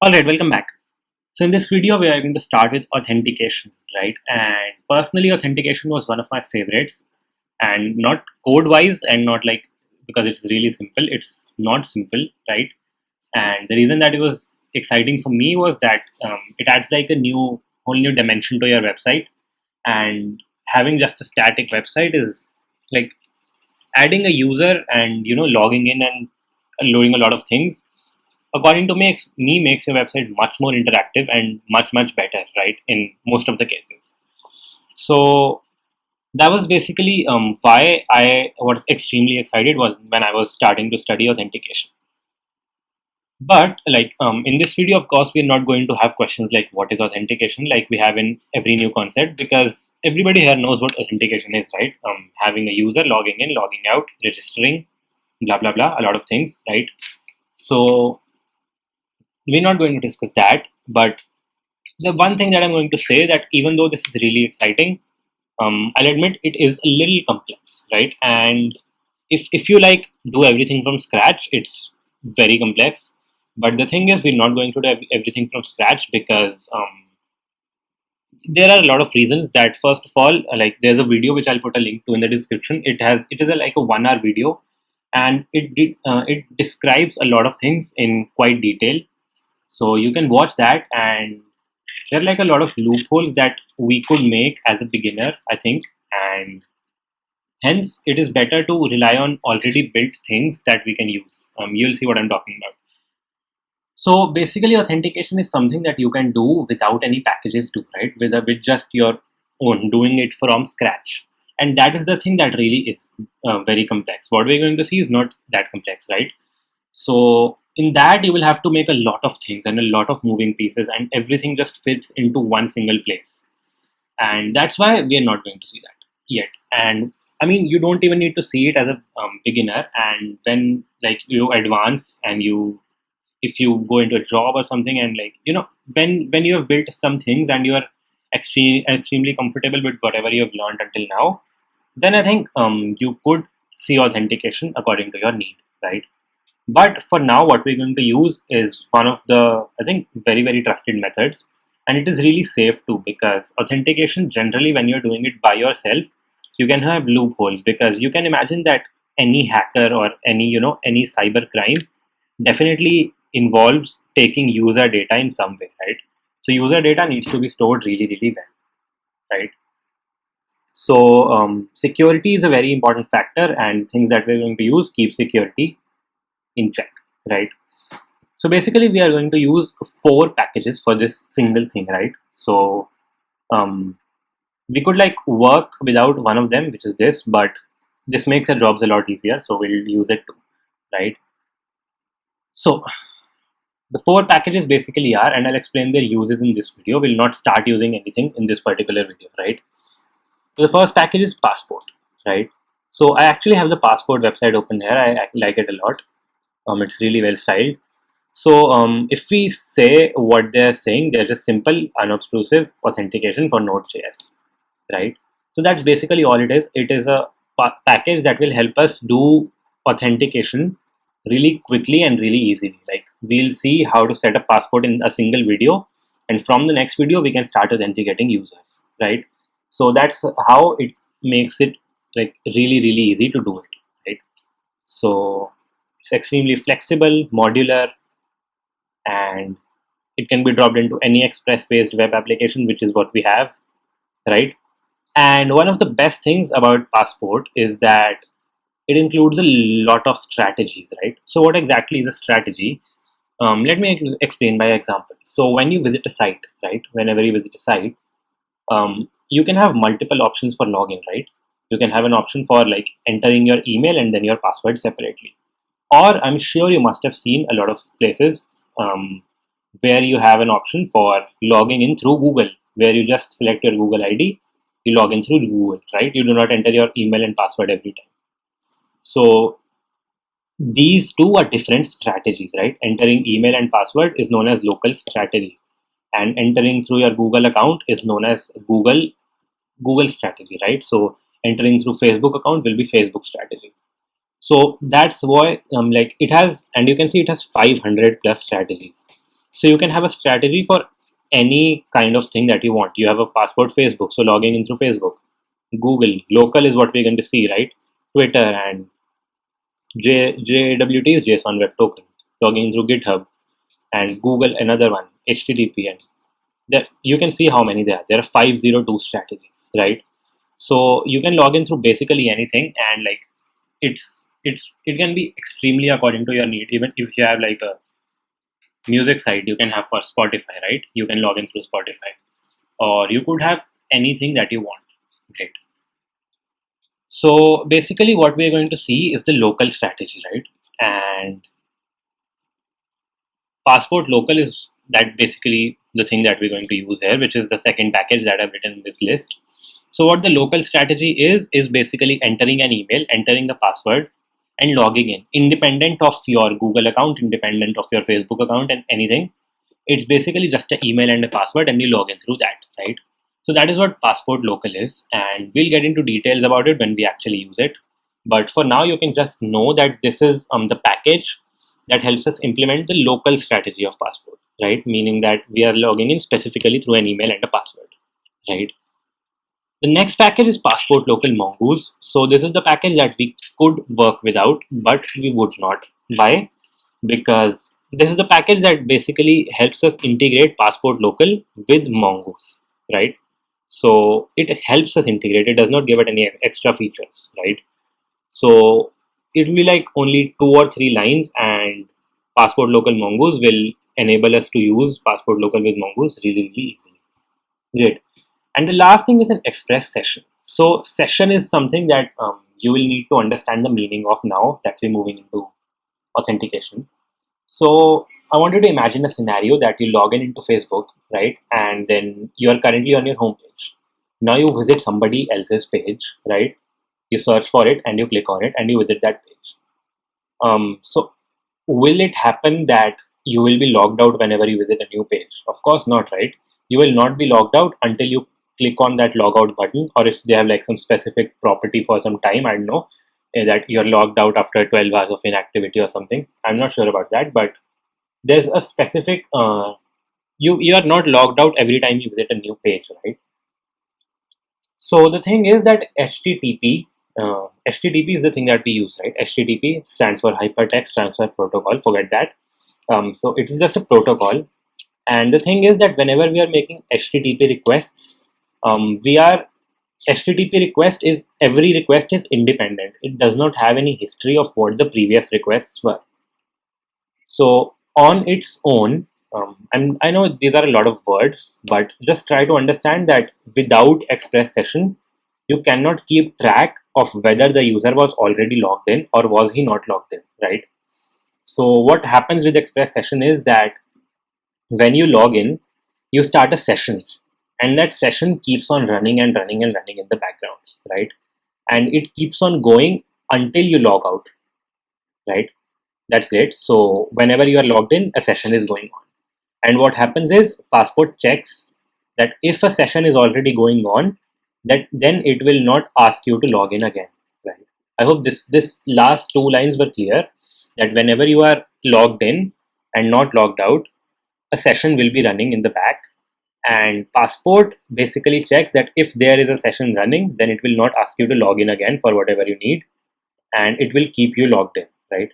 Alright, welcome back. So in this video, we are going to start with authentication, right? And personally, authentication was one of my favorites, and not code-wise, and not like because it's really simple. It's not simple, right? And the reason that it was exciting for me was that it adds like a whole new dimension to your website. And having just a static website is like adding a user and logging in and loading a lot of things according to makes your website much more interactive and much better, right, in most of the cases. So that was basically why I was extremely excited was when I was starting to study authentication. But like in this video, of course, we're not going to have questions like what is authentication like we have in every new concept, because everybody here knows what authentication is, right? Having a user logging in, logging out, registering, blah blah blah, a lot of things, right? So we're not going to discuss that, but the one thing that I'm going to say that even though this is really exciting, I'll admit it is a little complex, right? And if you like do everything from scratch, it's very complex. But the thing is, we're not going to do everything from scratch because there are a lot of reasons. That first of all, like there's a video which I'll put a link to in the description. It is like a 1 hour video, and it describes a lot of things in quite detail. So you can watch that, and there are like a lot of loopholes that we could make as a beginner, I think, and hence it is better to rely on already built things that we can use. You'll see what I'm talking about. So basically, authentication is something that you can do without any packages too, right? With just your own, doing it from scratch, and that is the thing that really is very complex. What we're going to see is not that complex, right? So in that, you will have to make a lot of things and a lot of moving pieces, and everything just fits into one single place. And that's why we are not going to see that yet. And I mean, you don't even need to see it as a beginner. And when like you advance and if you go into a job or something, and like when you have built some things and you are extremely comfortable with whatever you have learned until now, then I think you could see authentication according to your need, right? But for now, what we're going to use is one of the, I think, very trusted methods. And it is really safe too, because authentication generally, when you're doing it by yourself, you can have loopholes, because you can imagine that any hacker or any cyber crime definitely involves taking user data in some way, right? So user data needs to be stored really well, right? So security is a very important factor, and things that we're going to use keep security in check, right? So basically, we are going to use 4 packages for this single thing, right? So um, we could like work without one of them, which is this, but this makes our jobs a lot easier, so we'll use it too, right? So the 4 packages basically are, and I'll explain their uses in this video. We'll not start using anything in this particular video, right? So the first package is passport, right? So I actually have the passport website open here. I like it a lot. It's really well styled. So if we say what they're saying, they're just simple, unobtrusive authentication for Node.js, right? So that's basically all it is. It is a package that will help us do authentication really quickly and really easily. Like we'll see how to set a passport in a single video, and from the next video we can start authenticating users, right? So that's how it makes it like really easy to do it, right? So it's extremely flexible, modular, and it can be dropped into any express-based web application, which is what we have, right? And one of the best things about Passport is that it includes a lot of strategies, right? So what exactly is a strategy? Let me explain by example. So when you visit a site, right? Whenever you visit a site, you can have multiple options for login, right? You can have an option for like entering your email and then your password separately. Or I'm sure you must have seen a lot of places where you have an option for logging in through Google, where you just select your Google ID, you log in through Google, right? You do not enter your email and password every time. So these two are different strategies, right? Entering email and password is known as local strategy, and entering through your Google account is known as Google strategy, right? So entering through Facebook account will be Facebook strategy. So that's why like it has, and you can see it has 500 plus strategies. So you can have a strategy for any kind of thing that you want. You have a passport Facebook, so logging in through Facebook. Google, local is what we're going to see, right? Twitter and JWT is JSON Web Token. Logging in through GitHub, and Google another one, HTTP, and there you can see how many there are. There are 502 strategies, right? So you can log in through basically anything, and like it can be extremely according to your need. Even if you have like a music site, you can have for Spotify, right? You can log in through Spotify, or you could have anything that you want. Great. So basically, what we're going to see is the local strategy, right? And Passport local is that basically the thing that we're going to use here, which is the second package that I've written in this list. So what the local strategy is basically entering an email, entering the password, and logging in, independent of your Google account, independent of your Facebook account, and anything. It's basically just an email and a password, and you log in through that, right? So that is what Passport Local is, and we'll get into details about it when we actually use it. But for now, you can just know that this is the package that helps us implement the local strategy of Passport, right? Meaning that we are logging in specifically through an email and a password, right? The next package is Passport Local Mongoose. So this is the package that we could work without, but we would not buy, because this is the package that basically helps us integrate Passport Local with Mongoose, right? So it helps us integrate. It does not give it any extra features, right? So it will be like only 2 or 3 lines, and Passport Local Mongoose will enable us to use Passport Local with Mongoose really, really easily. Great. And the last thing is an express session. So session is something that you will need to understand the meaning of now that we're moving into authentication. So I want you to imagine a scenario that you log in into Facebook, right? And then you are currently on your homepage. Now you visit somebody else's page, right? You search for it and you click on it and you visit that page. So will it happen that you will be logged out whenever you visit a new page? Of course not, right? You will not be logged out until you click on that logout button, or if they have like some specific property for some time, I don't know, that you're logged out after 12 hours of inactivity or something. I'm not sure about that, but there's a specific you are not logged out every time you visit a new page, right? So the thing is that HTTP is the thing that we use, right? HTTP stands for Hypertext Transfer Protocol. Forget that. So it is just a protocol, and the thing is that whenever we are making HTTP requests, we are HTTP request is every request is independent. It does not have any history of what the previous requests were. So on its own, I know these are a lot of words, but just try to understand that without express session, you cannot keep track of whether the user was already logged in or was he not logged in, right? So what happens with express session is that when you log in, you start a session, and that session keeps on running and running and running in the background, right? And it keeps on going until you log out, right? That's great. So whenever you are logged in, a session is going on. And what happens is Passport checks that if a session is already going on, that then it will not ask you to log in again. Right. I hope this last 2 lines were clear, that whenever you are logged in and not logged out, a session will be running in the back. And Passport basically checks that if there is a session running, then it will not ask you to log in again for whatever you need, and it will keep you logged in, right?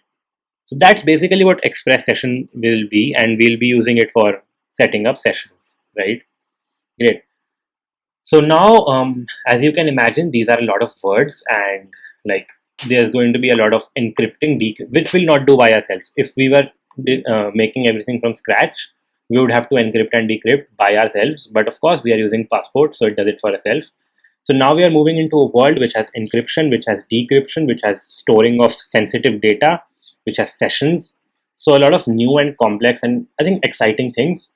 So that's basically what express session will be, and we'll be using it for setting up sessions, right? Great. So now, as you can imagine, these are a lot of words, and like there's going to be a lot of encrypting, which we'll not do by ourselves. If we were making everything from scratch, we would have to encrypt and decrypt by ourselves. But of course, we are using Passport, so it does it for ourselves. So now we are moving into a world which has encryption, which has decryption, which has storing of sensitive data, which has sessions. So a lot of new and complex and I think exciting things,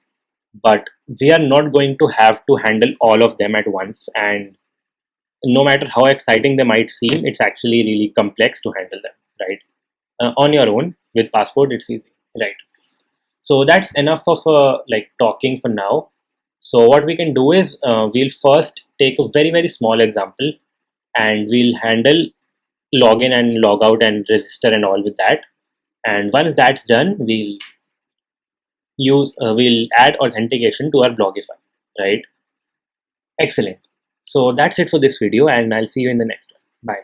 but we are not going to have to handle all of them at once. And no matter how exciting they might seem, it's actually really complex to handle them, right? On your own with Passport, it's easy, right? So that's enough of like talking for now. So what we can do is we'll first take a very, very small example, and we'll handle login and log out and register and all with that. And once that's done, we'll add authentication to our Blogify, right? Excellent. So that's it for this video, and I'll see you in the next one. Bye.